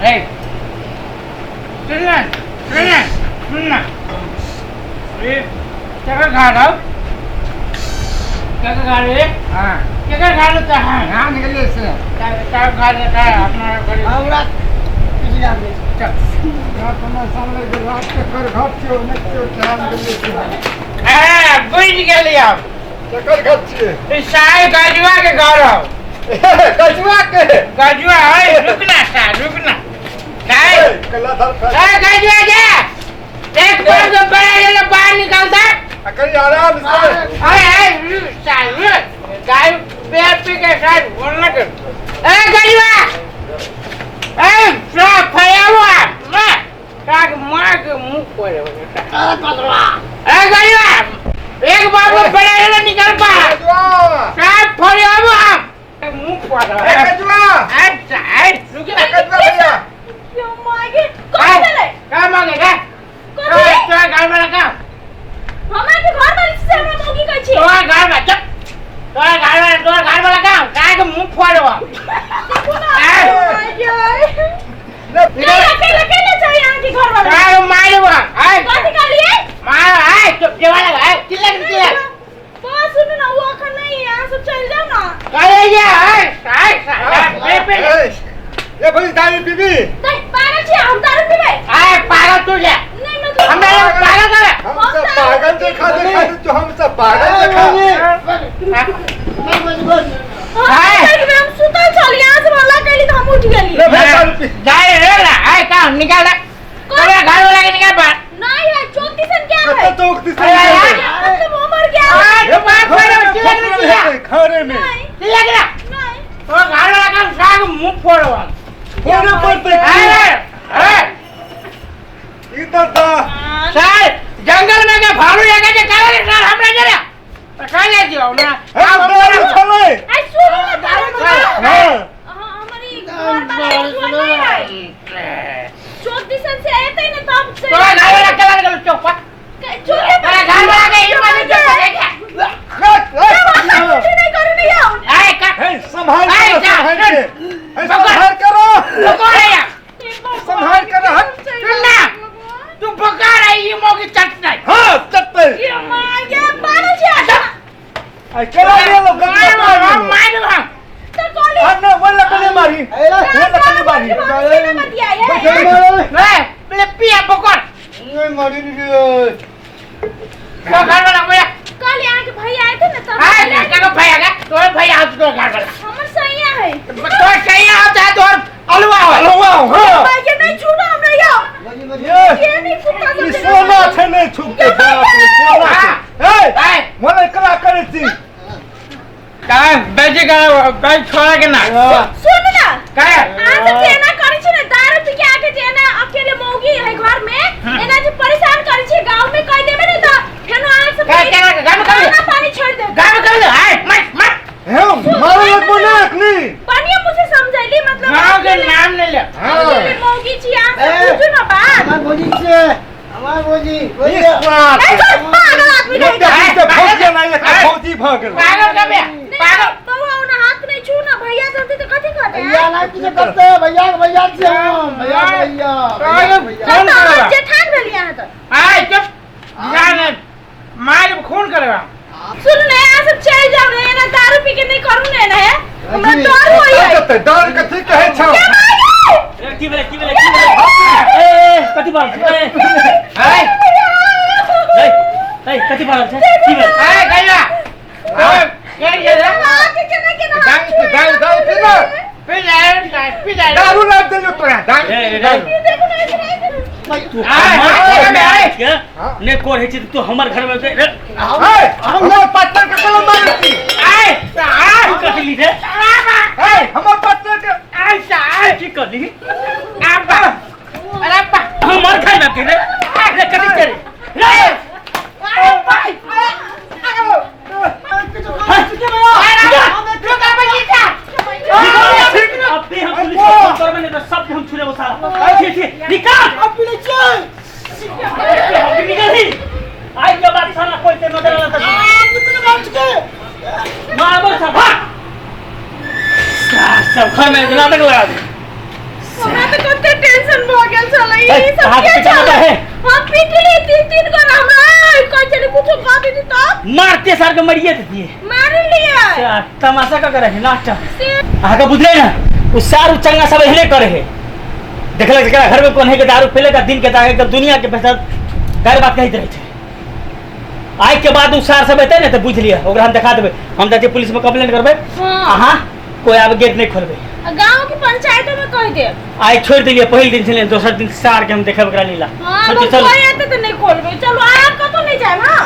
ए सुनना ये क्या खा रहा हो? क्या खा रहे हैं? हाँ क्या खा रहे हैं? हाँ निकलिए इससे क्या खा रहे हैं अपना करिए हाँ रात किसी आ गए चल रात में सामने जो रात के कर घाट से उन्हें क्यों चला निकलिए हाँ कोई निकल लिया क्या कर घाट से इस सारे गाजुआ के घर आओ गाजुआ है रुकना कल्ला था गाजुआ जा एक बार तो बड़ा ये बाहर निकलता अकल आराम से अरे साले गाय पैर पे के साथ बोलना कर गाजुआ फ्रॉक फया हुआ मैं काग मार के मुंह पर पकड़वा गाजुआ एक बार तो बड़ा ये निकल पा साहब फया हुआ मुंह पर गाजुआ अच्छा रुक गाजुआ भैया क्यों मांगे कौन चले क्या मांगेगा तो घर में रखा हमारे घर वाली से हमरा मोगी कहै छी तो घर में चुप तो घर में रखा काय के मुंह फोड़वा देखो ना नहीं अकेले चाहिए यहाँ की घर वाला काय मारवा हाय कथि कहलिए मार हाय चुप जेवा लगा हाय चिल्ला बस सुन ना वो अखन नहीं यहाँ से चल जाओ ना करे जा हाय ये भाई दारू पीबी नहीं पागल छी हम दारू पीबे हाय पागल तू जा हम पागल करे हम सब पागल देखा जो हम सब पागल देखा हाय हम सुता चल यहां से हल्ला कैली तो हम उठ गेली जाए रे ना हाय का निकाल दे तेरे घर वाला के निकाल बाहर नहीं है चौथी सन क्या है तो चौथी सन मतलब वो मर गया ये बात करे घरे में चिल्ला गया नहीं तो घर वाला का साग मुंह फोड़वा फोड़े पड़ते इधर था सर जंगल में के भालू लगे जे काले सर हमरा जरा काले दियो ना हम दारू चले आई सुनो ना दारू हां हमारी घर वाले चौक दिसन से आते न तब से तो घर वाला कला गलो चौक चोरे पर घर वाला के ये वाले चौक नहीं करू नहीं आओ ए का संभाल करो संभाल करो सुनना तू बका रही ये मोगी चट नहीं हां चट ये मार के पानी से आई चला ले लो मार तो कोली ना वाला कने मारी ले पिया बकर नहीं मारी नहीं तो घर वाला कोया कल यहां के भाई आए थे ना तब हां क्या भाई आ गया तो भाई आ तो घर वाला हमर सैया है तो सैया होता है तो अलवा हां भाई के नहीं छूना हम नहीं आओ ये नहीं कुत्ता सब सोना थे नहीं छूते सोना ए मोले कला करे थी काय बेजे का भाई छोड़ा के ना सुन ना काय आज जेना करी छी ना दारू पी के आके जेना अकेले मौगी है घर में एना जे परेशान करी छी गांव में कह देबे ना तो फेनो आज से गांव में पानी छोड़ दे गांव में कर हाय मत हम मारो मत बोले नहीं पानी मुझे समझाइली मतलब गांव के नाम ले ले अकेले मौगी छी आ पूछो ना बात हमार भौजी से हमार भौजी पागल आदमी नहीं तो भौजी नहीं है भौजी भागल पागल कबे पागल तो ना हाथ नहीं छू ना भैया जल्दी तो कथि कहते भैया नहीं कुछ करते भैया से हम भैया जेठान भेल यहां तो हाय चुप जान मार खून करेगा सुन ना यहां से चल जाओ रे ना दारू पी के नहीं करू ने ना हमरा डर होई है डर कथि कहे छौ की बोले ए कथि बात हाय ए कथि बात छै की बोले हाय गया के ये रे दारू लाग दे जो तोरा तू ने कोर है तू हमर घर में हमर पत्थर के कलम मारती आए तू कथली रे हमर पत्थर के ऐसा की करली अरे हमर घर में के रे कथि करे रे ओ भाई सब हम छुले वो सारा निकाल अपने चल निकल ही आई के बात साला कोई ते नजर ना कितने बात के मार बोल सब सब घर में नाटक लगा दे कते टेंशन भ गेल छले ई सब हाथ के पिटा मत है हम पिटली तीन गो हमरा कोई चली कुछ खा दी तो मारते सार के मरिए देती मार लिया तमाशा का करे है नाटक से आके बुझले ना उस सारू चंगा सब हेले करे है देखले जकरा घर में कोन है के दारू पीले का दिन के ताके एकदम दुनिया के पैसा गैर बात कहत रहे थे आज के बाद उस सार सब एते ना तो बुझ लिया ओकरा हम दिखा देबे हम जाके पुलिस में कंप्लेंट करबे हां कोई आब गेट नहीं खोलबे गांव की पंचायत में कह दे आज छोड़ दिलिए पहले दिन चले दूसरा दिन सार के हम देखे ओकरा लीला हां कोई आते तो नहीं खोलबे चलो आप कतो नहीं जाए हां